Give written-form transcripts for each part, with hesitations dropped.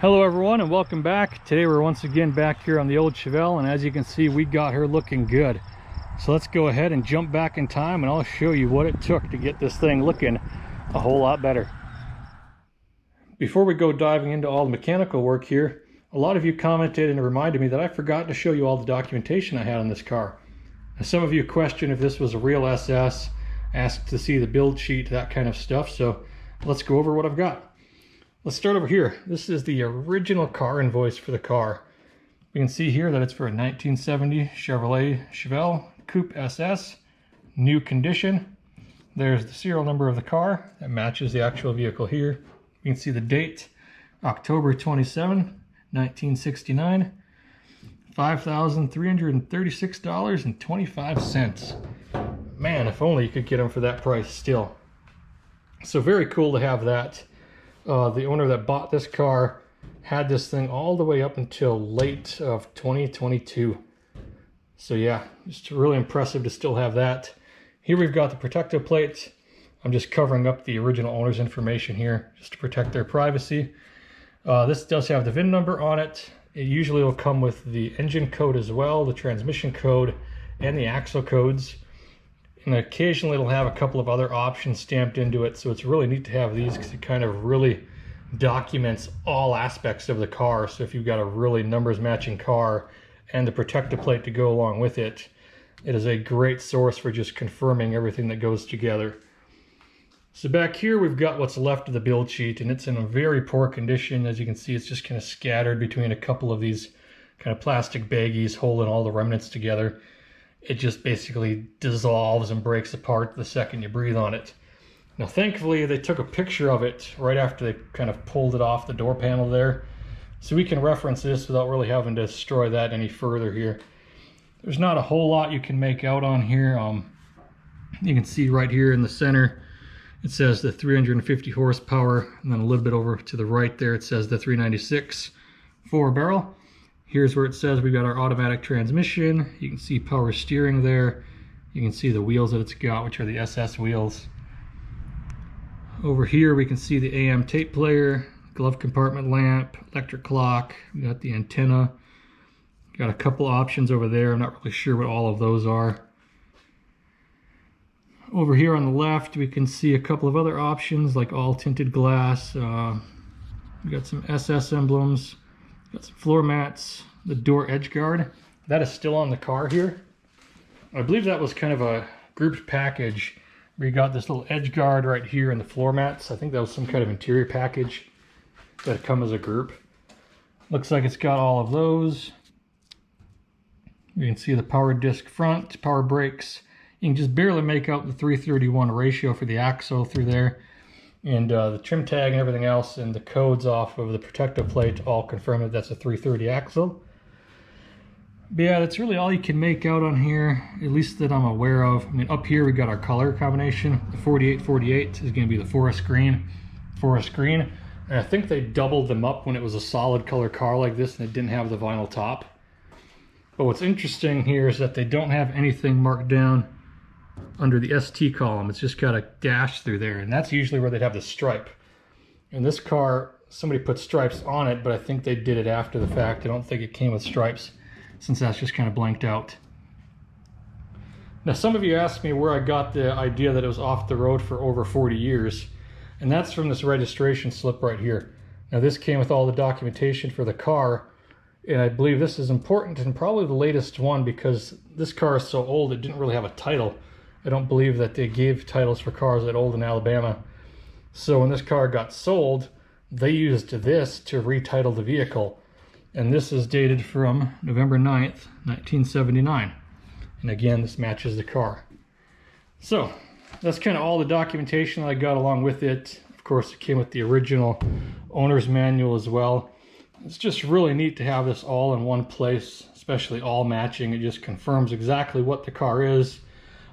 Hello everyone and welcome back. Today we're once again back here on the old Chevelle, and as you can see we got her looking good. So let's go ahead and jump back in time and I'll show you what it took to get this thing looking a whole lot better. Before we go diving into all the mechanical work here, a lot of you commented and reminded me that I forgot to show you all the documentation I had on this car. Now, some of you questioned if this was a real SS, asked to see the build sheet, that kind of stuff, so let's go over what I've got. Let's start over here. This is the original car invoice for the car. We can see here that it's for a 1970 Chevelle Coupe SS, new condition. There's the serial number of the car that matches the actual vehicle here. You can see the date, October 27, 1969, $5,336.25. Man, if only you could get them for that price still. So very cool to have that. The owner that bought this car had this thing all the way up until late of 2022. So yeah, just really impressive to still have that. Here we've got the protective plate. I'm just covering up the original owner's information here just to protect their privacy. This does have the VIN number on it. It usually will come with the engine code as well, the transmission code, and the axle codes. And occasionally it'll have a couple of other options stamped into it, so it's really neat to have these because it kind of really documents all aspects of the car. So if you've got a really numbers matching car and the protective plate to go along with it, it is a great source for just confirming everything that goes together. So back here we've got what's left of the build sheet, and it's in a very poor condition. As you can see, it's just kind of scattered between a couple of these kind of plastic baggies holding all the remnants together. It just basically dissolves and breaks apart the second you breathe on it. Now thankfully they took a picture of it right after they kind of pulled it off the door panel there, so we can reference this without really having to destroy that any further here. There's not a whole lot you can make out on here. You can see right here in the center it says the 350 horsepower, and then a little bit over to the right there it says the 396 4-barrel. Here's where it says we've got our automatic transmission. You can see power steering there. You can see the wheels that it's got, which are the SS wheels. Over here we can see the AM tape player, glove compartment lamp, electric clock. We got the antenna. Got a couple options over there. I'm not really sure what all of those are. Over here on the left we can see a couple of other options like all tinted glass. We got some SS emblems. Got some floor mats, the door edge guard. That is still on the car here. I believe that was kind of a grouped package where you got this little edge guard right here and the floor mats. I think that was some kind of interior package that come as a group. Looks like it's got all of those. You can see the power disc front, power brakes. You can just barely make out the 3:31 ratio for the axle through there. And the trim tag and everything else and the codes off of the protective plate all confirm that that's a 330 axle. But yeah, that's really all you can make out on here, at least that I'm aware of. I mean, up here we got our color combination. The 4848 is going to be the forest green. And I think they doubled them up when it was a solid color car like this and it didn't have the vinyl top. But what's interesting here is that they don't have anything marked down under the ST column. It's just got a dash through there, and that's usually where they'd have the stripe. In this car somebody put stripes on it, but I think they did it after the fact. I don't think it came with stripes since that's just kind of blanked out. Now some of you asked me where I got the idea that it was off the road for over 40 years, and that's from this registration slip right here. Now this came with all the documentation for the car, and I believe this is important and probably the latest one because this car is so old it didn't really have a title. I don't believe that they gave titles for cars that old in Alabama. So when this car got sold, they used this to retitle the vehicle. And this is dated from November 9th, 1979. And again, this matches the car. So that's kind of all the documentation that I got along with it. Of course, it came with the original owner's manual as well. It's just really neat to have this all in one place, especially all matching. It just confirms exactly what the car is.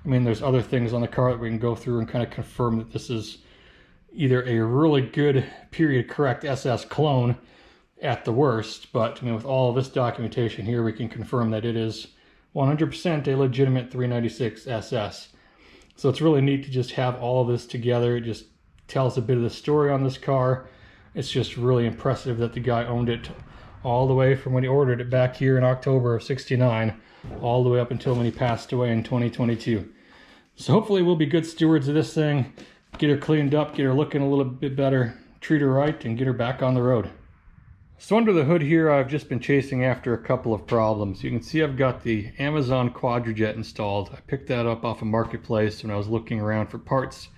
I mean, there's other things on the car that we can go through and kind of confirm that this is either a really good period correct SS clone at the worst, but I mean, with all of this documentation here, we can confirm that it is 100% a legitimate 396 SS. So it's really neat to just have all of this together. It just tells a bit of the story on this car. It's just really impressive that the guy owned it all the way from when he ordered it back here in October of '69, all the way up until when he passed away in 2022. So hopefully we'll be good stewards of this thing, get her cleaned up, get her looking a little bit better, treat her right, and get her back on the road. So under the hood here, I've just been chasing after a couple of problems. You can see I've got the Amazon Quadrajet installed. I picked that up off a marketplace when I was looking around for parts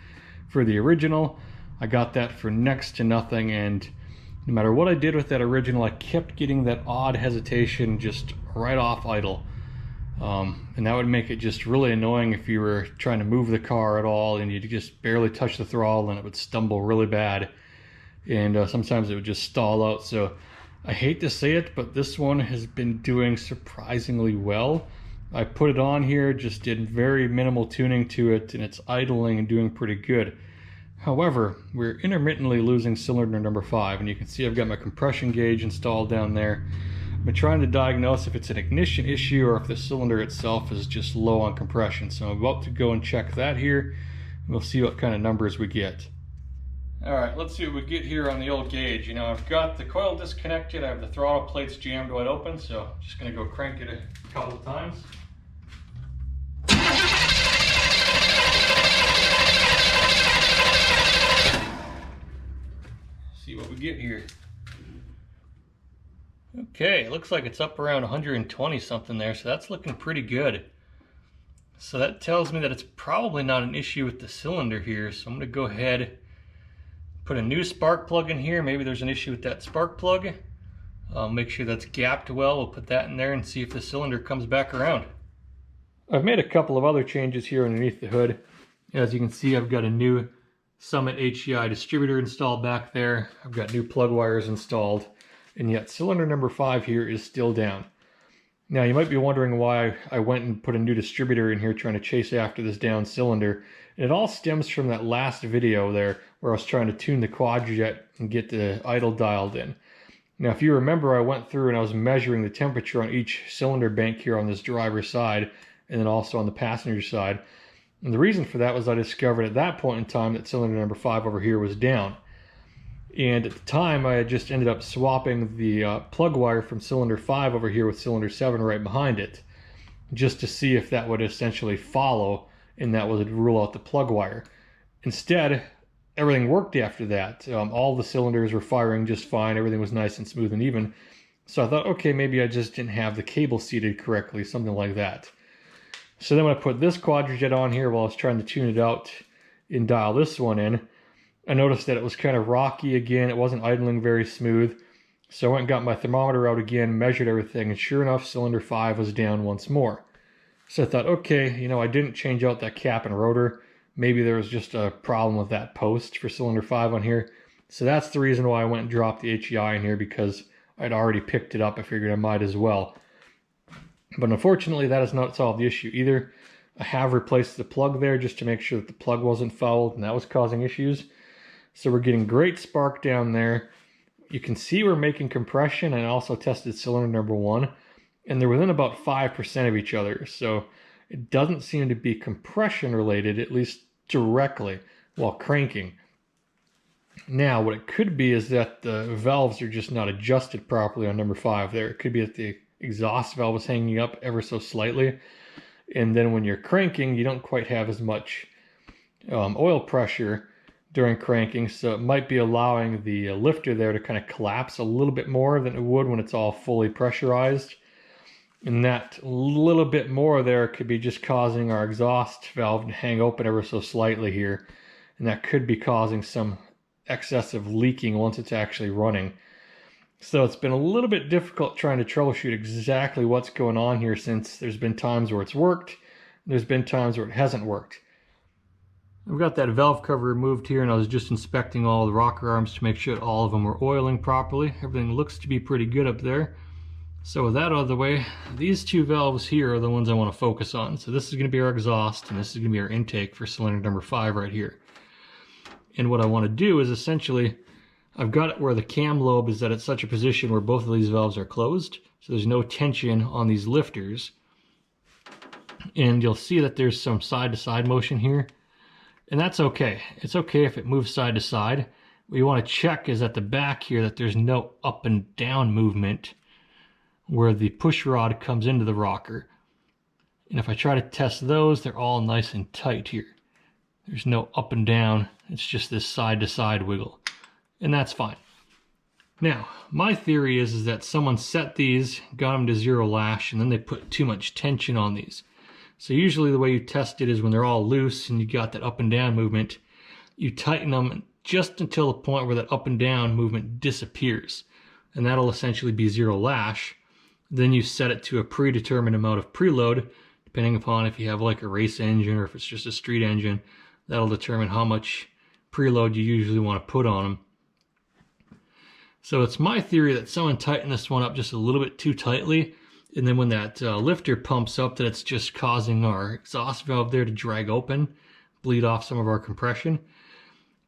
for the original. I got that for next to nothing, and no matter what I did with that original, I kept getting that odd hesitation just right off idle. And that would make it just really annoying if you were trying to move the car at all and you just barely touch the throttle and it would stumble really bad. And sometimes it would just stall out. So I hate to say it, but this one has been doing surprisingly well. I put it on here, just did very minimal tuning to it, and it's idling and doing pretty good. However, we're intermittently losing cylinder number 5, and you can see I've got my compression gauge installed down there. I've been trying to diagnose if it's an ignition issue or if the cylinder itself is just low on compression. So I'm about to go and check that here, and we'll see what kind of numbers we get. Alright, let's see what we get here on the old gauge. You know, I've got the coil disconnected, I have the throttle plates jammed wide open, so I'm just going to go crank it a couple of times. See what we get here. Okay, it looks like it's up around 120 something there, so that's looking pretty good. So that tells me that it's probably not an issue with the cylinder here, so I'm going to go ahead, put a new spark plug in here. Maybe there's an issue with that spark plug. Make sure that's gapped well. We'll put that in there and see if the cylinder comes back around. I've made a couple of other changes here underneath the hood. As you can see, I've got a new Summit HEI distributor installed back there. I've got new plug wires installed, and yet cylinder number 5 here is still down. Now you might be wondering why I went and put a new distributor in here trying to chase after this down cylinder. And it all stems from that last video there where I was trying to tune the Quadrajet and get the idle dialed in. Now if you remember, I went through and I was measuring the temperature on each cylinder bank here on this driver's side and then also on the passenger side. And the reason for that was I discovered at that point in time that cylinder number 5 over here was down. And at the time I had just ended up swapping the plug wire from cylinder 5 over here with cylinder 7 right behind it, just to see if that would essentially follow and that would rule out the plug wire. Instead, everything worked after that. All the cylinders were firing just fine, everything was nice and smooth and even. So I thought, okay, maybe I just didn't have the cable seated correctly, something like that. So then when I put this Quadrajet on here while I was trying to tune it out and dial this one in, I noticed that it was kind of rocky again. It wasn't idling very smooth. So I went and got my thermometer out again, measured everything, and sure enough, cylinder 5 was down once more. So I thought, okay, you know, I didn't change out that cap and rotor. Maybe there was just a problem with that post for cylinder 5 on here. So that's the reason why I went and dropped the HEI in here, because I'd already picked it up. I figured I might as well. But unfortunately, that has not solved the issue either. I have replaced the plug there just to make sure that the plug wasn't fouled, and that was causing issues. So we're getting great spark down there. You can see we're making compression, and I also tested cylinder number 1, and they're within about 5% of each other. So it doesn't seem to be compression related, at least directly, while cranking. Now, what it could be is that the valves are just not adjusted properly on number 5 there. It could be that the exhaust valve is hanging up ever so slightly, and then when you're cranking, you don't quite have as much oil pressure during cranking, so it might be allowing the lifter there to kind of collapse a little bit more than it would when it's all fully pressurized. And that little bit more there could be just causing our exhaust valve to hang open ever so slightly here, and that could be causing some excessive leaking once it's actually running. So it's been a little bit difficult trying to troubleshoot exactly what's going on here, since there's been times where it's worked, there's been times where it hasn't worked. I've got that valve cover removed here, and I was just inspecting all the rocker arms to make sure that all of them were oiling properly. Everything looks to be pretty good up there. So with that out of the way, these two valves here are the ones I want to focus on. So this is going to be our exhaust, and this is going to be our intake for cylinder number 5 right here. And what I want to do is essentially, I've got it where the cam lobe is at such a position where both of these valves are closed, so there's no tension on these lifters. And you'll see that there's some side-to-side motion here, and that's okay. It's okay if it moves side to side. what you want to check is at the back here that there's no up and down movement where the push rod comes into the rocker. And if I try to test those, they're all nice and tight here. There's no up and down. It's just this side to side wiggle. And that's fine. Now, my theory is that someone set these, got them to 0 lash, and then they put too much tension on these. So usually the way you test it is when they're all loose and you got that up and down movement, you tighten them just until the point where that up and down movement disappears. And that'll essentially be 0 lash. Then you set it to a predetermined amount of preload, depending upon if you have like a race engine or if it's just a street engine. That'll determine how much preload you usually want to put on them. So it's my theory that someone tightened this one up just a little bit too tightly, and then when that lifter pumps up, that it's just causing our exhaust valve there to drag open, bleed off some of our compression.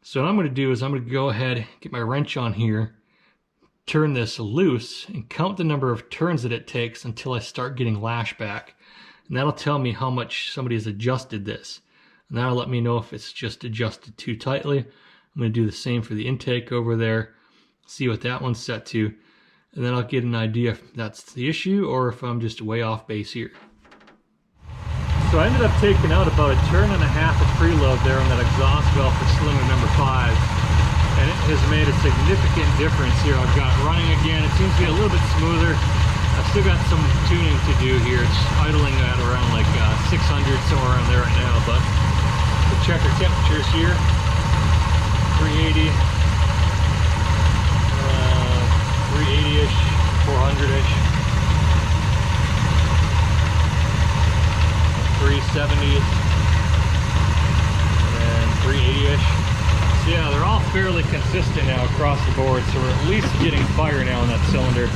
So what I'm going to do is I'm going to go ahead, get my wrench on here, turn this loose, and count the number of turns that it takes until I start getting lash back. And that'll tell me how much somebody has adjusted this. And that'll let me know if it's just adjusted too tightly. I'm going to do the same for the intake over there, see what that one's set to, and then I'll get an idea if that's the issue or if I'm just way off base here. So I ended up taking out about 1.5 turns of preload there on that exhaust valve for cylinder number 5, and it has made a significant difference here. I've got it running again. It seems to be a little bit smoother. I've still got some tuning to do here. It's idling at around like 600, somewhere around there right now, but we'll check our temperatures here. 380, 380-ish, 400-ish, 370, and 380-ish. So yeah, they're all fairly consistent now across the board, so we're at least getting fire now in that cylinder.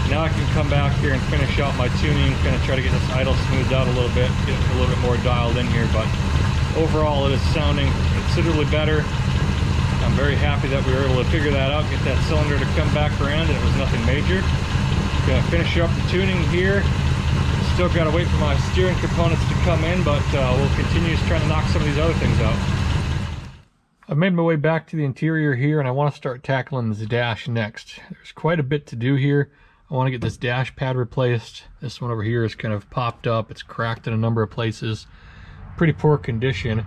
Now I can come back here and finish out my tuning, kind of try to get this idle smoothed out a little bit, get it a little bit more dialed in here, but overall it is sounding considerably better. I'm very happy that we were able to figure that out, get that cylinder to come back around, and it was nothing major. Gonna finish up the tuning here. Still gotta wait for my steering components to come in, but we'll continue trying to knock some of these other things out. I've made my way back to the interior here, and I want to start tackling this dash next. There's quite a bit to do here. I want to get this dash pad replaced. This one over here is kind of popped up. It's cracked in a number of places. Pretty poor condition.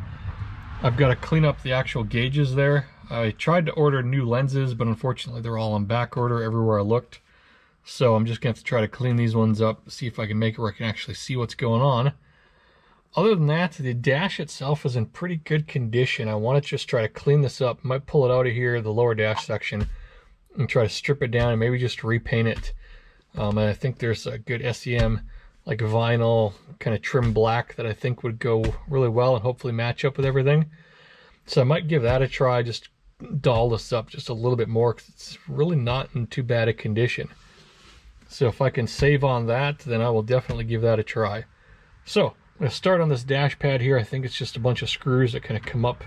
I've got to clean up the actual gauges there. I tried to order new lenses, but unfortunately they're all on back order everywhere I looked. So I'm just going to have to try to clean these ones up, see if I can make it where I can actually see what's going on. Other than that, the dash itself is in pretty good condition. I want to just try to clean this up. Might pull it out of here, the lower dash section, and try to strip it down and maybe just repaint it. And I think there's a good SEM, like vinyl, kind of trim black that I think would go really well and hopefully match up with everything. So I might give that a try, just doll this up just a little bit more because it's really not in too bad a condition. So if I can save on that, then I will definitely give that a try. So I'm going to start on this dash pad here. I think it's just a bunch of screws that kind of come up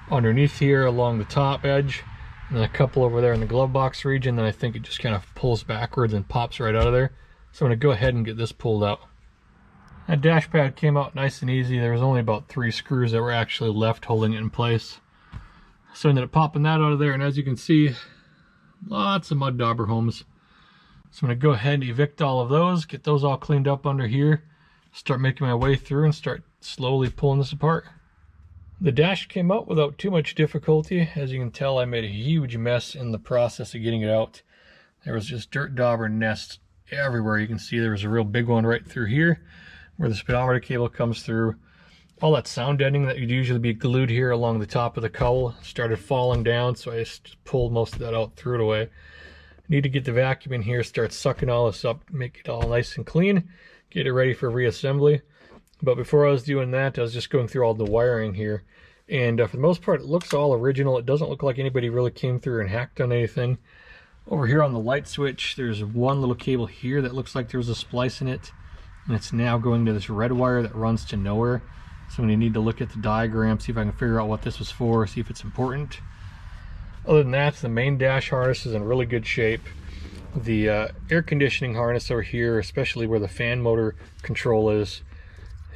underneath here along the top edge, and then a couple over there in the glove box region. Then I think it just kind of pulls backwards and pops right out of there. So I'm going to go ahead and get this pulled out. That dash pad came out nice and easy. There was only about 3 screws that were actually left holding it in place. So I ended up popping that out of there, and as you can see, lots of mud dauber homes. So I'm going to go ahead and evict all of those, get those all cleaned up under here, start making my way through and start slowly pulling this apart. The dash came out without too much difficulty. As you can tell, I made a huge mess in the process of getting it out. There was just dirt dauber nests everywhere. You can see there was a real big one right through here where the speedometer cable comes through. All that sound deadening that would usually be glued here along the top of the cowl started falling down, so I just pulled most of that out, threw it away. Need to get the vacuum in here, start sucking all this up, make it all nice and clean, get it ready for reassembly. But before I was doing that, I was just going through all the wiring here. And for the most part, it looks all original. It doesn't look like anybody really came through and hacked on anything. Over here on the light switch, there's one little cable here that looks like there was a splice in it. And it's now going to this red wire that runs to nowhere. So I'm going to need to look at the diagram, see if I can figure out what this was for, see if it's important. Other than that, the main dash harness is in really good shape. The air conditioning harness over here, especially where the fan motor control is,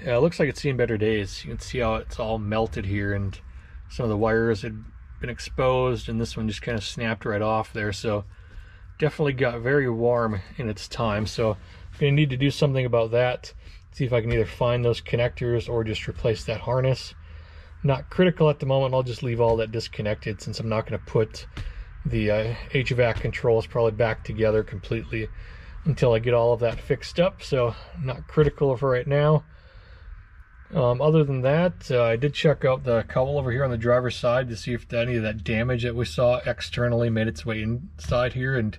it looks like it's seen better days. You can see how it's all melted here, and some of the wires had been exposed, and this one just kind of snapped right off there. So definitely got very warm in its time. So I'm going to need to do something about that. See if I can either find those connectors or just replace that harness. Not critical at the moment. I'll just leave all that disconnected, since I'm not going to put the HVAC controls probably back together completely until I get all of that fixed up. So not critical for right now. Other than that, I did check out the cowl over here on the driver's side to see if any of that damage that we saw externally made its way inside here, and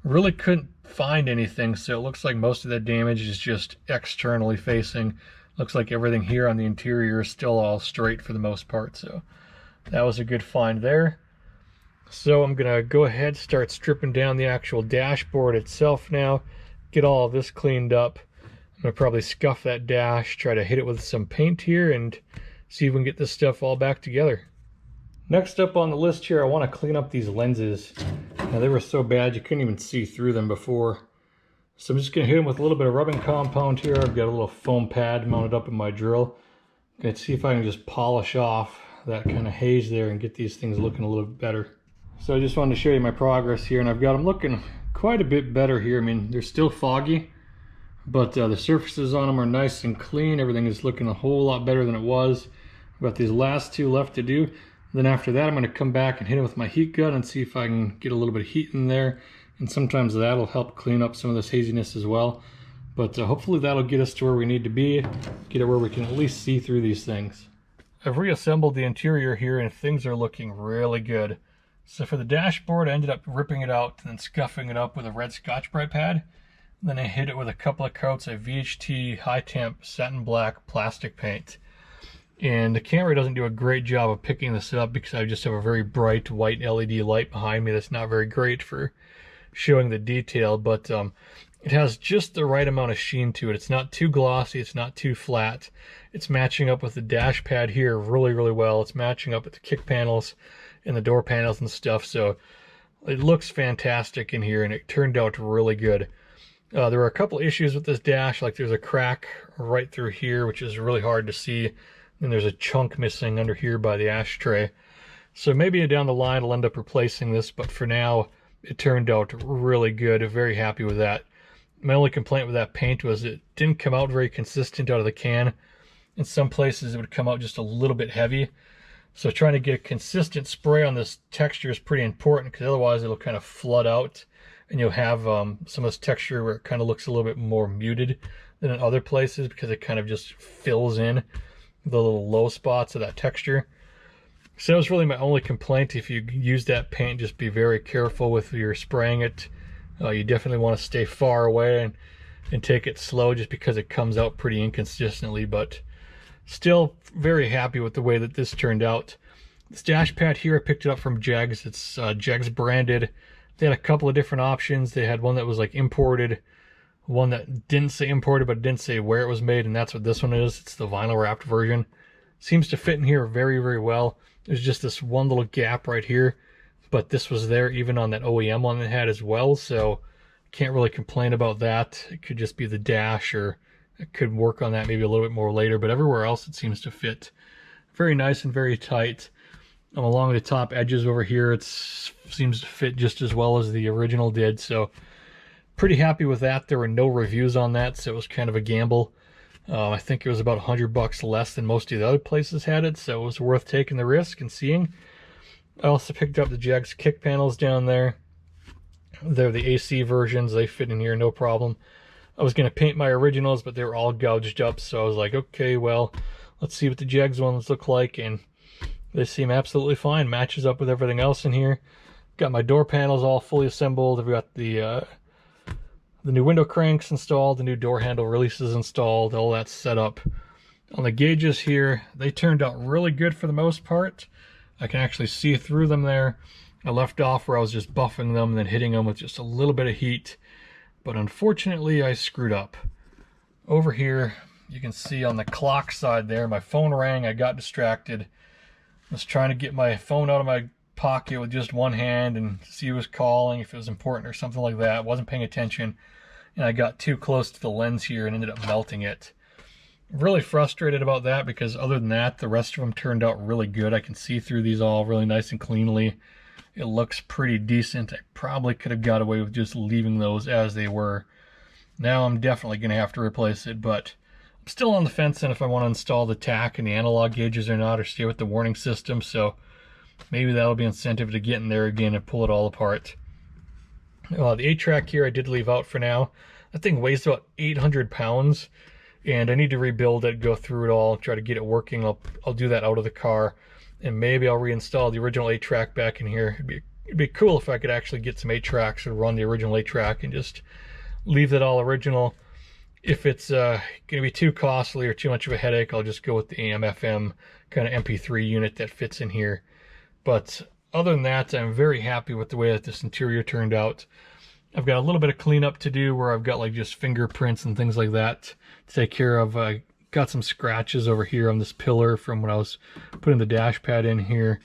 really couldn't find anything. So it looks like most of that damage is just externally facing. Looks like everything here on the interior is still all straight for the most part. So that was a good find there. So I'm gonna go ahead, start stripping down the actual dashboard itself now, get all of this cleaned up. I'm gonna probably scuff that dash, try to hit it with some paint here, and see if we can get this stuff all back together. Next up on the list here, I want to clean up these lenses. Now, they were so bad you couldn't even see through them before. So I'm just gonna hit them with a little bit of rubbing compound here. I've got a little foam pad mounted up in my drill. Gonna see if I can just polish off that kind of haze there and get these things looking a little bit better. So I just wanted to show you my progress here, and I've got them looking quite a bit better here. I mean, they're still foggy, but the surfaces on them are nice and clean. Everything is looking a whole lot better than it was. I've got these last two left to do. Then after that, I'm going to come back and hit it with my heat gun and see if I can get a little bit of heat in there. And sometimes that'll help clean up some of this haziness as well. But hopefully that'll get us to where we need to be, get it where we can at least see through these things. I've reassembled the interior here, and things are looking really good. So for the dashboard, I ended up ripping it out and then scuffing it up with a red Scotch-Brite pad. Then I hit it with a couple of coats of VHT high temp satin black plastic paint. And the camera doesn't do a great job of picking this up because I just have a very bright white LED light behind me that's not very great for showing the detail, but it has just the right amount of sheen to it. It's not too glossy, it's not too flat. It's matching up with the dash pad here really, really well. It's matching up with the kick panels and the door panels and stuff, so it looks fantastic in here, and it turned out really good. There were a couple issues with this dash, like there's a crack right through here, which is really hard to see, and there's a chunk missing under here by the ashtray. So maybe down the line I'll end up replacing this, but for now it turned out really good. I'm very happy with that. My only complaint with that paint was it didn't come out very consistent out of the can. In some places it would come out just a little bit heavy. So trying to get a consistent spray on this texture is pretty important, because otherwise it'll kind of flood out and you'll have some of this texture where it kind of looks a little bit more muted than in other places, because it kind of just fills in the little low spots of that texture. So that was really my only complaint. If you use that paint, just be very careful with your spraying it. You definitely want to stay far away and take it slow, just because it comes out pretty inconsistently, but still very happy with the way that this turned out. This dash pad here, I picked it up from Jegs. It's Jegs branded. They had a couple of different options. They had one that was like imported, one that didn't say imported but didn't say where it was made, and that's what this one is. It's the vinyl wrapped version. Seems to fit in here very, very well. There's just this one little gap right here, but this was there even on that OEM one it had as well, so can't really complain about that. It could just be the dash, or it could work on that maybe a little bit more later, but everywhere else it seems to fit very nice and very tight. Along the top edges over here, it seems to fit just as well as the original did, so pretty happy with that. There were no reviews on that, so it was kind of a gamble. I think it was about $100 less than most of the other places had it, so it was worth taking the risk and seeing. I also picked up the Jegs kick panels down there. They're the AC versions. They fit in here no problem. I was going to paint my originals, but they were all gouged up, so I was like, okay, well, let's see what the Jegs ones look like, and they seem absolutely fine. Matches up with everything else in here. Got my door panels all fully assembled. I've got the new window cranks installed, the new door handle releases installed, all that set up. On the gauges here, they turned out really good for the most part. I can actually see through them there. I left off where I was just buffing them and then hitting them with just a little bit of heat. But unfortunately, I screwed up. Over here, you can see on the clock side there, my phone rang, I got distracted. I was trying to get my phone out of my pocket with just one hand and see who was calling, if it was important or something like that. I wasn't paying attention, and I got too close to the lens here and ended up melting it. Really frustrated about that, because other than that, the rest of them turned out really good. I can see through these all really nice and cleanly. It looks pretty decent. I probably could have got away with just leaving those as they were. Now I'm definitely going to have to replace it, but I'm still on the fence on if I want to install the tach and the analog gauges or not, or stay with the warning system. So maybe that'll be incentive to get in there again and pull it all apart. The 8-track here I did leave out for now. That thing weighs about 800 pounds. And I need to rebuild it, go through it all, try to get it working. I'll do that out of the car, and maybe I'll reinstall the original 8-track back in here. It'd be cool if I could actually get some 8-tracks and run the original 8-track and just leave that all original. If it's going to be too costly or too much of a headache, I'll just go with the AM/FM kind of MP3 unit that fits in here. But other than that, I'm very happy with the way that this interior turned out. I've got a little bit of cleanup to do where I've got like just fingerprints and things like that to take care of. I got some scratches over here on this pillar from when I was putting the dash pad in here.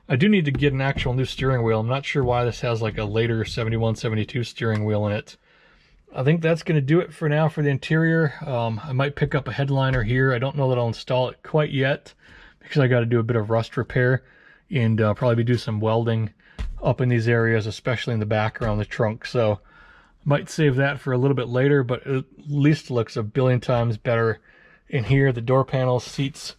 I do need to get an actual new steering wheel. I'm not sure why this has like a later 71, 72 steering wheel in it. I think that's going to do it for now for the interior. I might pick up a headliner here. I don't know that I'll install it quite yet because I got to do a bit of rust repair and probably do some welding up in these areas, especially in the back around the trunk. So might save that for a little bit later, but at least looks a billion times better in here. The door panels, seats,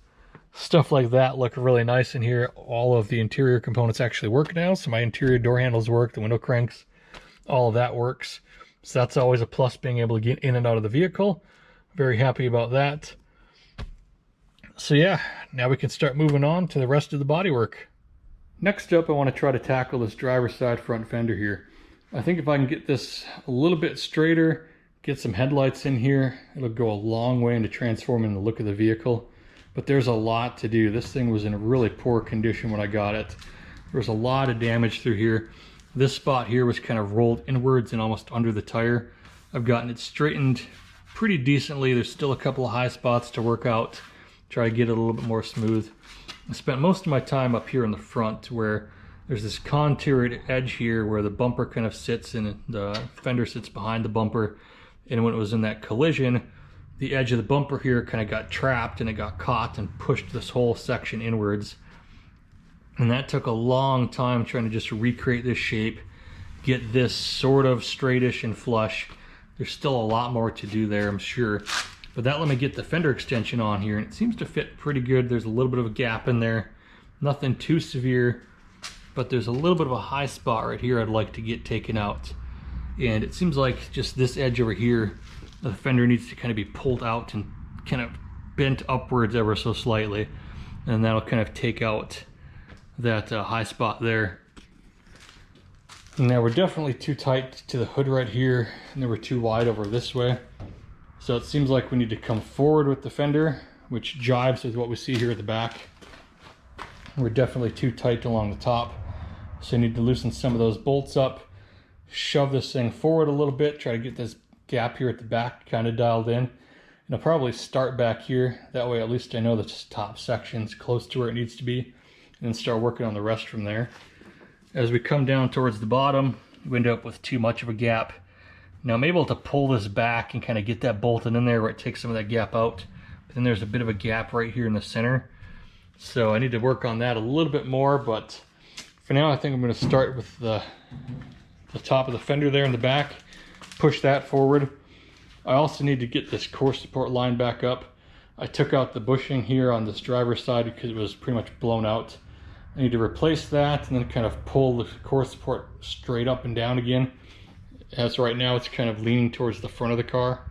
stuff like that look really nice in here. All of the interior components actually work now. So my interior door handles work, the window cranks, all of that works. So that's always a plus, being able to get in and out of the vehicle. Very happy about that. So yeah, now we can start moving on to the rest of the bodywork. Next up, I want to try to tackle this driver's side front fender here. I think if I can get this a little bit straighter, get some headlights in here, it'll go a long way into transforming the look of the vehicle. But there's a lot to do. This thing was in a really poor condition when I got it. There was a lot of damage through here. This spot here was kind of rolled inwards and almost under the tire. I've gotten it straightened pretty decently. There's still a couple of high spots to work out, try to get it a little bit more smooth. I spent most of my time up here in the front where there's this contoured edge here where the bumper kind of sits and the fender sits behind the bumper. And when it was in that collision, the edge of the bumper here kind of got trapped and it got caught and pushed this whole section inwards. And that took a long time trying to just recreate this shape, get this sort of straightish and flush. There's still a lot more to do there, I'm sure. But that let me get the fender extension on here, and it seems to fit pretty good. There's a little bit of a gap in there. Nothing too severe, but there's a little bit of a high spot right here I'd like to get taken out. And it seems like just this edge over here, the fender needs to kind of be pulled out and kind of bent upwards ever so slightly. And that'll kind of take out that high spot there. Now we're definitely too tight to the hood right here, and then we're too wide over this way. So it seems like we need to come forward with the fender, which jives with what we see here at the back. We're definitely too tight along the top, so you need to loosen some of those bolts up, shove this thing forward a little bit, try to get this gap here at the back kind of dialed in. And I'll probably start back here, that way at least I know the top section's close to where it needs to be, and then start working on the rest from there. As we come down towards the bottom, we end up with too much of a gap. Now I'm able to pull this back and kind of get that bolted in there where it takes some of that gap out. But then there's a bit of a gap right here in the center. So I need to work on that a little bit more, but for now I think I'm going to start with the top of the fender there in the back, push that forward. I also need to get this core support line back up. I took out the bushing here on this driver's side because it was pretty much blown out. I need to replace that and then kind of pull the core support straight up and down again. As right now it's kind of leaning towards the front of the car.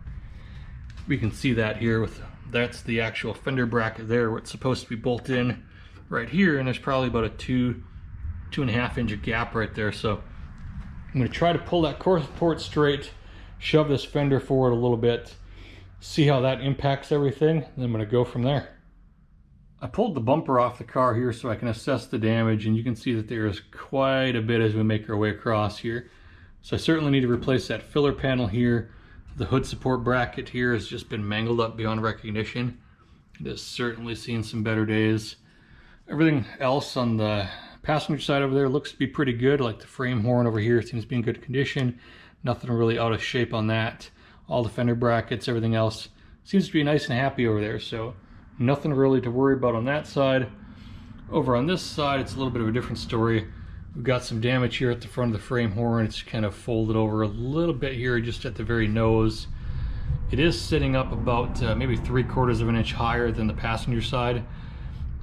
We can see that here with, that's the actual fender bracket there where it's supposed to be bolted in right here, and there's probably about a 2.5 inch gap right there. So I'm going to try to pull that core support straight, shove this fender forward a little bit, see how that impacts everything, and then I'm going to go from there. I pulled the bumper off the car here so I can assess the damage, and you can see that there is quite a bit as we make our way across here. So I certainly need to replace that filler panel here. The hood support bracket here has just been mangled up beyond recognition. It has certainly seen some better days. Everything else on the passenger side over there looks to be pretty good. Like the frame horn over here seems to be in good condition. Nothing really out of shape on that. All the fender brackets, everything else seems to be nice and happy over there, so nothing really to worry about on that side. Over on this side, it's a little bit of a different story. We've got some damage here at the front of the frame horn. It's kind of folded over a little bit here just at the very nose. It is sitting up about maybe 3/4 of an inch higher than the passenger side.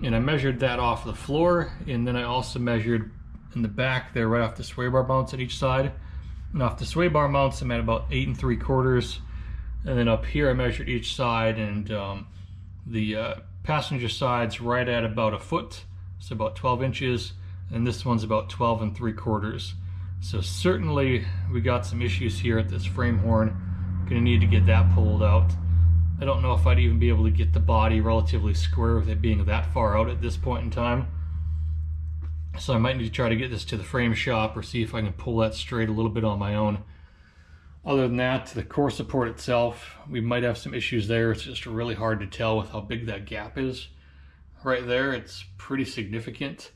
And I measured that off the floor, and then I also measured in the back there right off the sway bar mounts at each side. And off the sway bar mounts, I'm at about 8 3/4. And then up here I measured each side, and the passenger side's right at about a foot, so about 12 inches, and this one's about 12 3/4. So certainly we got some issues here at this frame horn. Gonna need to get that pulled out. I don't know if I'd even be able to get the body relatively square with it being that far out at this point in time. So I might need to try to get this to the frame shop or see if I can pull that straight a little bit on my own. Other than that, the core support itself, we might have some issues there. It's just really hard to tell with how big that gap is. Right there, it's pretty significant.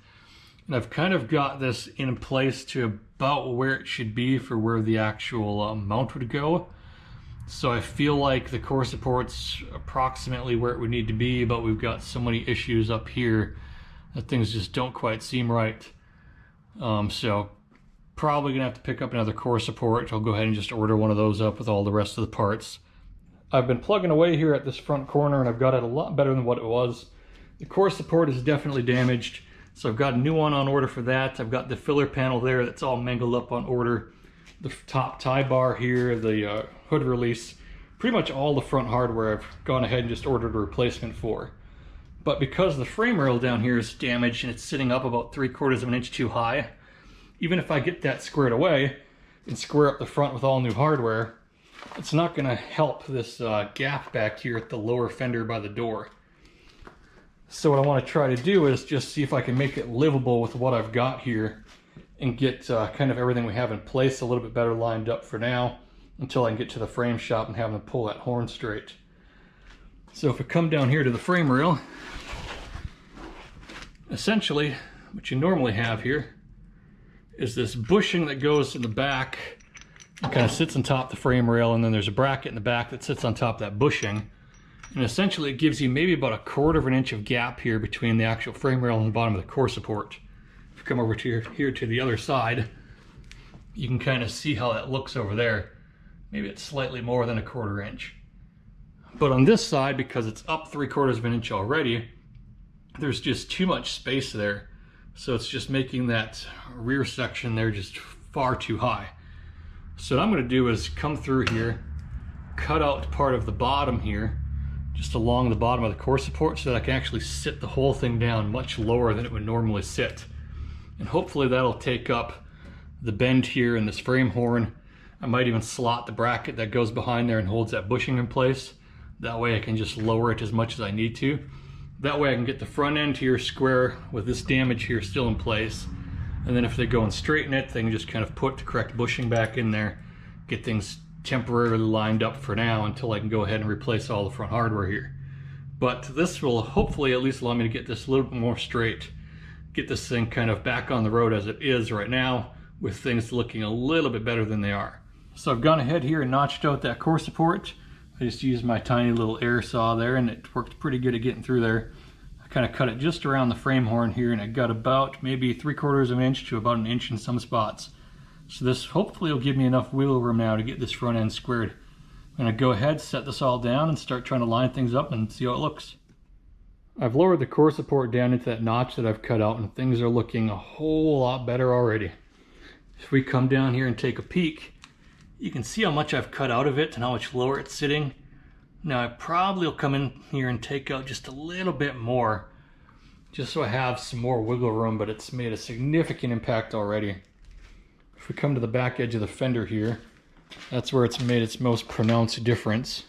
And I've kind of got this in place to about where it should be for where the actual mount would go. So I feel like the core support's approximately where it would need to be, but we've got so many issues up here that things just don't quite seem right. So probably gonna have to pick up another core support. I'll go ahead and just order one of those up with all the rest of the parts. I've been plugging away here at this front corner, and I've got it a lot better than what it was. The core support is definitely damaged, so I've got a new one on order for that. I've got the filler panel there that's all mangled up on order. The top tie bar here, the hood release, pretty much all the front hardware I've gone ahead and just ordered a replacement for. But because the frame rail down here is damaged and it's sitting up about 3/4 of an inch too high, even if I get that squared away and square up the front with all new hardware, it's not going to help this gap back here at the lower fender by the door. So what I want to try to do is just see if I can make it livable with what I've got here and get kind of everything we have in place a little bit better lined up for now until I can get to the frame shop and have them pull that horn straight. So if we come down here to the frame rail, essentially what you normally have here is this bushing that goes in the back and kind of sits on top of the frame rail, and then there's a bracket in the back that sits on top of that bushing. And essentially it gives you maybe about 1/4 of an inch of gap here between the actual frame rail and the bottom of the core support. If you come over to here to the other side, you can kind of see how that looks over there. Maybe it's slightly more than 1/4 inch. But on this side, because it's up 3/4 of an inch already, there's just too much space there. So it's just making that rear section there just far too high. So what I'm going to do is come through here, cut out part of the bottom here, just along the bottom of the core support, so that I can actually sit the whole thing down much lower than it would normally sit. And hopefully that'll take up the bend here in this frame horn. I might even slot the bracket that goes behind there and holds that bushing in place. That way I can just lower it as much as I need to. That way I can get the front end here square with this damage here still in place. And then if they go and straighten it, they can just kind of put the correct bushing back in there, get things temporarily lined up for now until I can go ahead and replace all the front hardware here. But this will hopefully at least allow me to get this a little bit more straight, get this thing kind of back on the road as it is right now, with things looking a little bit better than they are. So I've gone ahead here and notched out that core support. I just used my tiny little air saw there, and it worked pretty good at getting through there. I kind of cut it just around the frame horn here, and it got about maybe 3/4 of an inch to about an inch in some spots. So this hopefully will give me enough wiggle room now to get this front end squared. I'm going to go ahead, set this all down, and start trying to line things up and see how it looks. I've lowered the core support down into that notch that I've cut out, and things are looking a whole lot better already. If we come down here and take a peek, you can see how much I've cut out of it and how much lower it's sitting. Now I probably will come in here and take out just a little bit more, just so I have some more wiggle room, but it's made a significant impact already. If we come to the back edge of the fender here, that's where it's made its most pronounced difference.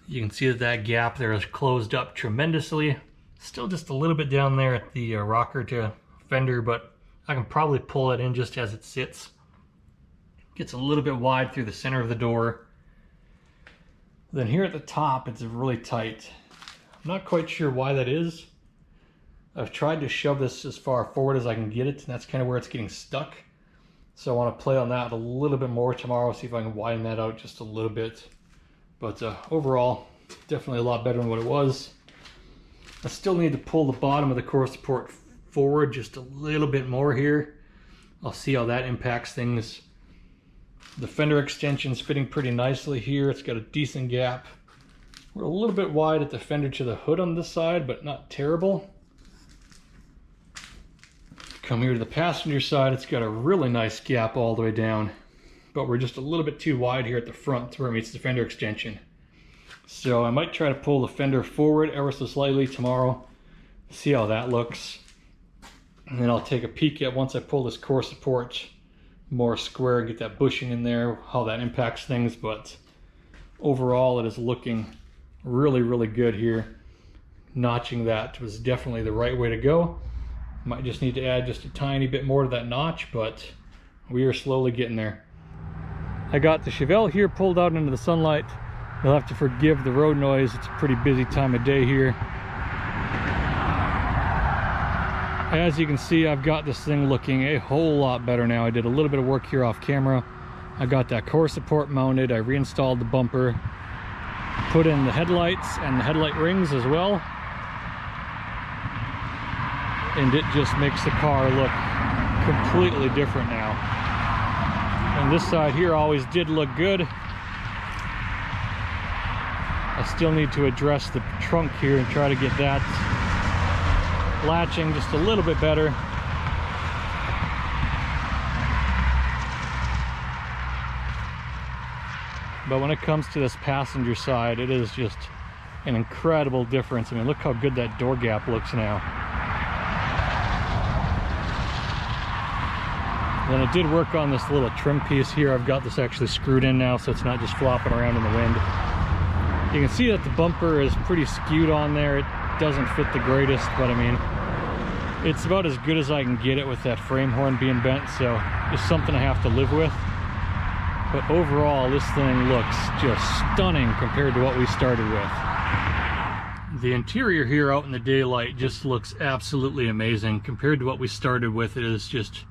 You can see that that gap there is closed up tremendously. Still just a little bit down there at the rocker to fender, but I can probably pull it in just as it sits. Gets a little bit wide through the center of the door. Then here at the top, it's really tight. I'm not quite sure why that is. I've tried to shove this as far forward as I can get it, and that's kind of where it's getting stuck. So I want to play on that a little bit more tomorrow, see if I can widen that out just a little bit. But overall, definitely a lot better than what it was. I still need to pull the bottom of the core support forward just a little bit more here. I'll see how that impacts things. The fender extension's fitting pretty nicely here. It's got a decent gap. We're a little bit wide at the fender to the hood on this side, but not terrible. Come here to the passenger side, it's got a really nice gap all the way down, but we're just a little bit too wide here at the front to where it meets the fender extension. So I might try to pull the fender forward ever so slightly tomorrow, see how that looks. And then I'll take a peek at, once I pull this core support more square, get that bushing in there, how that impacts things. But overall, it is looking really, really good here. Notching that was definitely the right way to go. Might just need to add just a tiny bit more to that notch, but we are slowly getting there. I got the Chevelle here pulled out into the sunlight. You'll have to forgive the road noise. It's a pretty busy time of day here. As you can see, I've got this thing looking a whole lot better now. I did a little bit of work here off camera. I got that core support mounted. I reinstalled the bumper, put in the headlights and the headlight rings as well. And it just makes the car look completely different now. And this side here always did look good. I still need to address the trunk here and try to get that latching just a little bit better. But when it comes to this passenger side, it is just an incredible difference. I mean, look how good that door gap looks now. Then I did work on this little trim piece here. I've got this actually screwed in now, so it's not just flopping around in the wind. You can see that the bumper is pretty skewed on there. It doesn't fit the greatest, but I mean, it's about as good as I can get it with that frame horn being bent, so it's something I have to live with. But overall, this thing looks just stunning compared to what we started with. The interior here out in the daylight just looks absolutely amazing. Compared to what we started with, it is just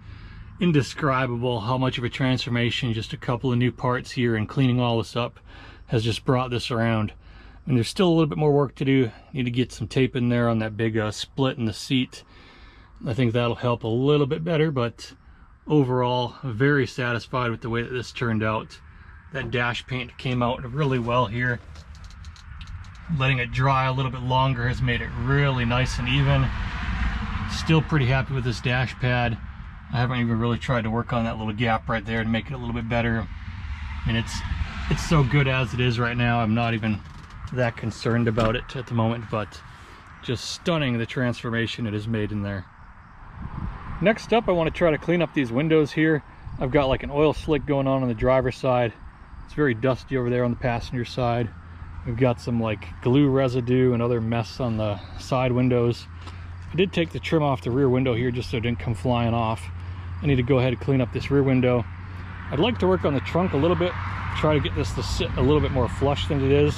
indescribable how much of a transformation just a couple of new parts here and cleaning all this up has just brought this around. And there's still a little bit more work to do. Need to get some tape in there on that big split in the seat. I think that'll help a little bit better, but overall, very satisfied with the way that this turned out. That dash paint came out really well here. Letting it dry a little bit longer has made it really nice and even. Still pretty happy with this dash pad. I haven't even really tried to work on that little gap right there to make it a little bit better. I mean, it's so good as it is right now. I'm not even that concerned about it at the moment, but just stunning the transformation it has made in there. Next up, I want to try to clean up these windows here. I've got like an oil slick going on the driver's side. It's very dusty over there on the passenger side. We've got some like glue residue and other mess on the side windows. I did take the trim off the rear window here just so it didn't come flying off. I need to go ahead and clean up this rear window. I'd like to work on the trunk a little bit, try to get this to sit a little bit more flush than it is.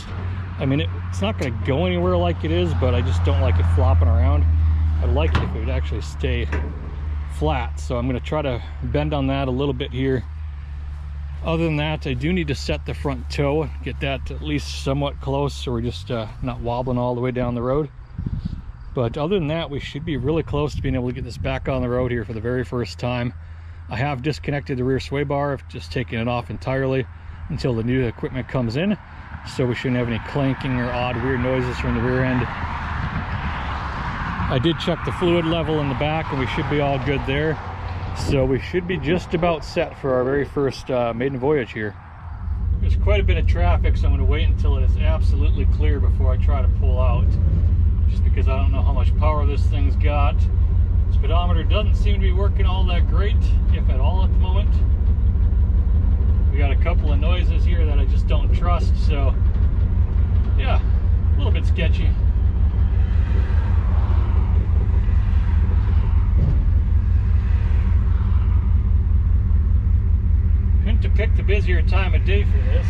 I mean, it's not going to go anywhere like it is, but I just don't like it flopping around. I'd like it if it would actually stay flat, so I'm going to try to bend on that a little bit here. Other than that, I do need to set the front toe, get that at least somewhat close so we're just not wobbling all the way down the road. But other than that, we should be really close to being able to get this back on the road here for the very first time. I have disconnected the rear sway bar. I've just taken it off entirely until the new equipment comes in, so we shouldn't have any clanking or odd weird noises from the rear end. I did check the fluid level in the back and we should be all good there. So we should be just about set for our very first maiden voyage here. There's quite a bit of traffic, so I'm going to wait until it is absolutely clear before I try to pull out. Just because I don't know how much power this thing's got. Speedometer doesn't seem to be working all that great, if at all at the moment. We got a couple of noises here that I just don't trust, so yeah, a little bit sketchy. Couldn't have picked a busier time of day for this.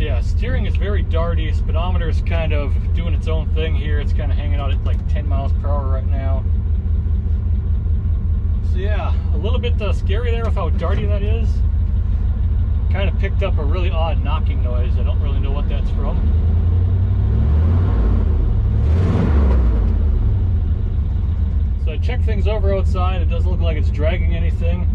Yeah, steering is very darty. Speedometer is kind of doing its own thing here. It's kind of hanging out at like 10 miles per hour right now. So yeah, a little bit scary there with how darty that is. Kind of picked up a really odd knocking noise. I don't really know what that's from. So I checked things over outside. It doesn't look like it's dragging anything.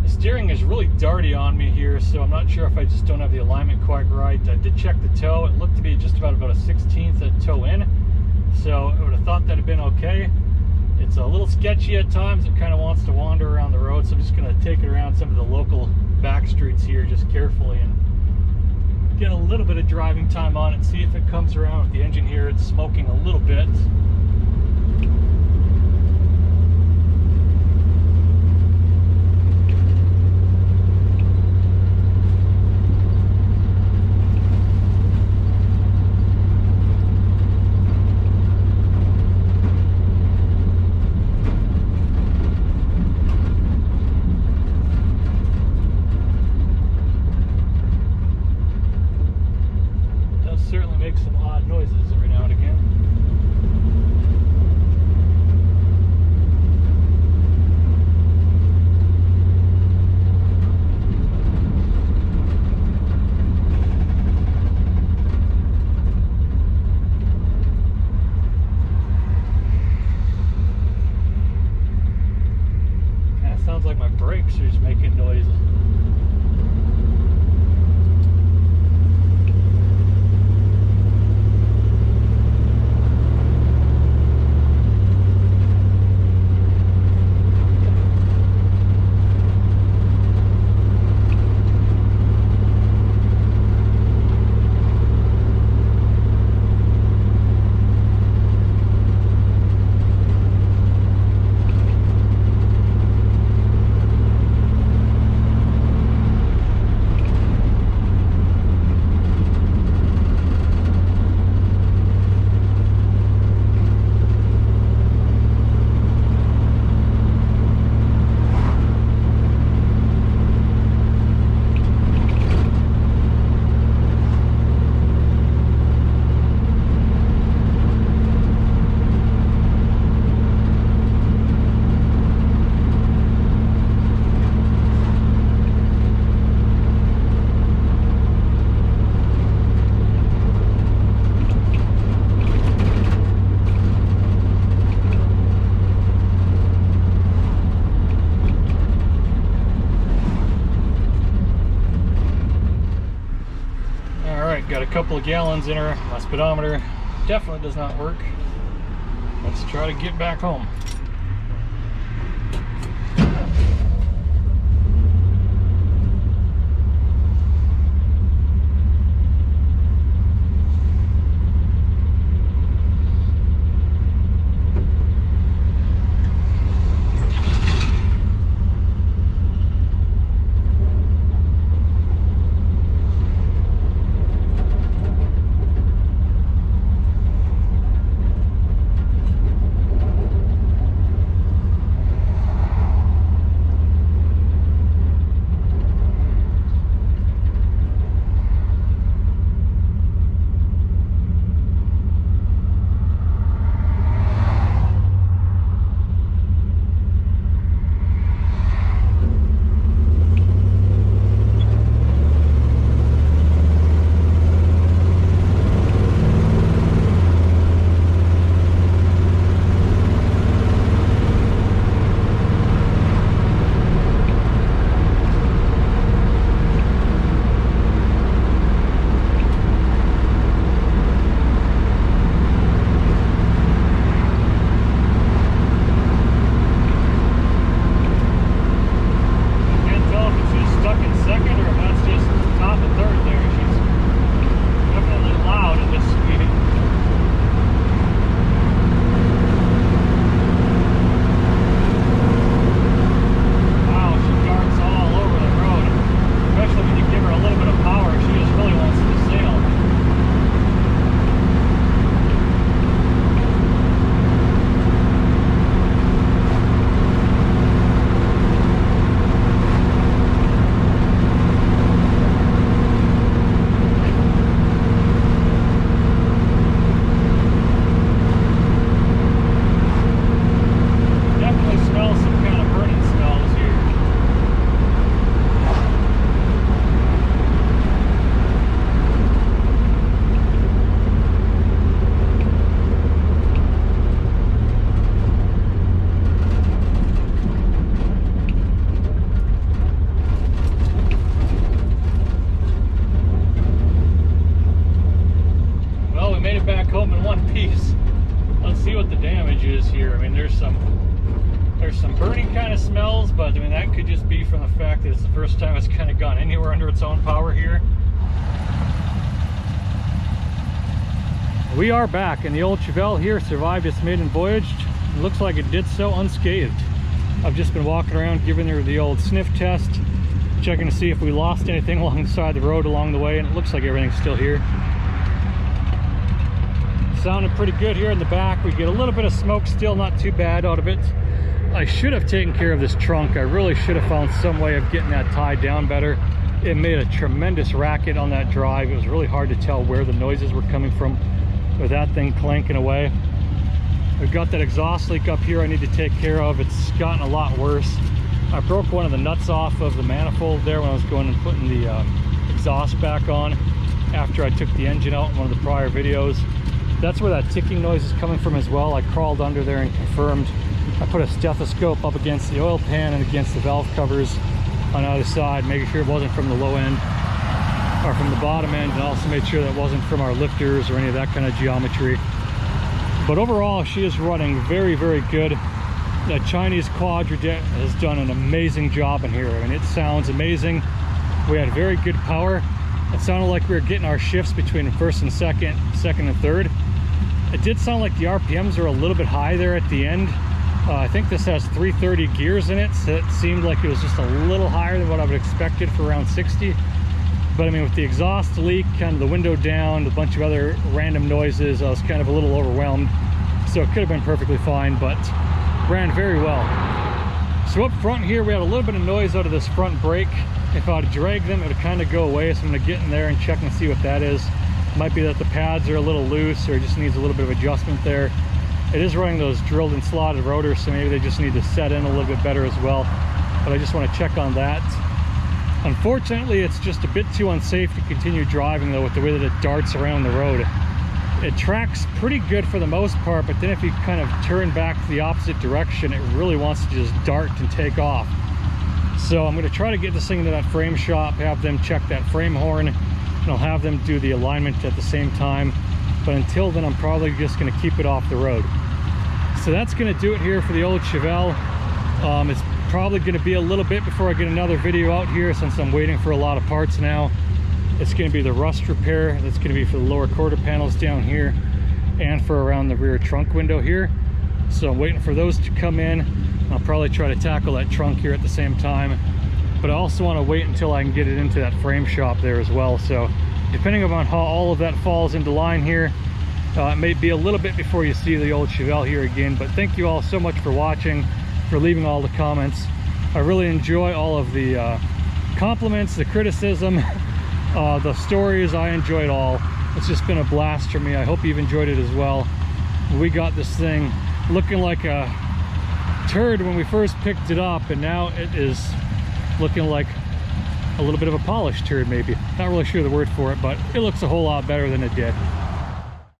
The steering is really darty on me here, so I'm not sure if I just don't have the alignment quite right. I did check the toe. It looked to be just about a 1/16 at toe in, so I would have thought that had been okay. It's a little sketchy at times. It kind of wants to wander around the road, so I'm just going to take it around some of the local back streets here just carefully and get a little bit of driving time on it, see if it comes around with the engine here. It's smoking a little bit. Some odd noises every now and again. Kind of sounds like my brakes are just making noises. Got a couple of gallons in her. My speedometer definitely does not work. Let's try to get back home. geez. Let's see what the damage is here. I mean, there's some burning kind of smells, but I mean, that could just be from the fact that it's the first time it's kind of gone anywhere under its own power here. We are back, and the old Chevelle here survived its maiden voyage. It looks like it did so unscathed. I've just been walking around giving her the old sniff test, checking to see if we lost anything along the side of the road along the way, and it looks like everything's still here. Sounding pretty good here in the back. We get a little bit of smoke still, not too bad out of it. I should have taken care of this trunk. I really should have found some way of getting that tied down better. It made a tremendous racket on that drive. It was really hard to tell where the noises were coming from with that thing clanking away. We've got that exhaust leak up here I need to take care of. It's gotten a lot worse. I broke one of the nuts off of the manifold there when I was going and putting the exhaust back on after I took the engine out in one of the prior videos. That's where that ticking noise is coming from as well. I crawled under there and confirmed. I put a stethoscope up against the oil pan and against the valve covers on either side, making sure it wasn't from the low end or from the bottom end, and also made sure that wasn't from our lifters or any of that kind of geometry. But overall, she is running very, very good. The Chinese Quadrajet has done an amazing job in here. I mean, it sounds amazing. We had very good power. It sounded like we were getting our shifts between first and second and third. It did sound like the RPMs are a little bit high there at the end. I think this has 330 gears in it, so it seemed like it was just a little higher than what I would have expected for around 60. But I mean, with the exhaust leak, kind of the window down, a bunch of other random noises, I was kind of a little overwhelmed. So it could have been perfectly fine, but ran very well. So up front here, we had a little bit of noise out of this front brake. If I would drag them, it would kind of go away. So I'm going to get in there and check and see what that is. Might be that the pads are a little loose, or it just needs a little bit of adjustment there. It is running those drilled and slotted rotors, so maybe they just need to set in a little bit better as well. But I just want to check on that. Unfortunately, it's just a bit too unsafe to continue driving though with the way that it darts around the road. It tracks pretty good for the most part, but then if you kind of turn back the opposite direction, it really wants to just dart and take off. So I'm going to try to get this thing into that frame shop, have them check that frame horn, and I'll have them do the alignment at the same time. But until then, I'm probably just going to keep it off the road. So that's going to do it here for the old Chevelle. It's probably going to be a little bit before I get another video out here, since I'm waiting for a lot of parts now. It's going to be the rust repair. That's going to be for the lower quarter panels down here and for around the rear trunk window here. So I'm waiting for those to come in. I'll probably try to tackle that trunk here at the same time, but I also want to wait until I can get it into that frame shop there as well. So depending upon how all of that falls into line here, it may be a little bit before you see the old Chevelle here again. But thank you all so much for watching, for leaving all the comments. I really enjoy all of the compliments, the criticism, the stories. I enjoy it all. It's just been a blast for me. I hope you've enjoyed it as well. We got this thing looking like a turd when we first picked it up, and now it is looking like a little bit of a polished turd maybe. Not really sure the word for it, but it looks a whole lot better than it did.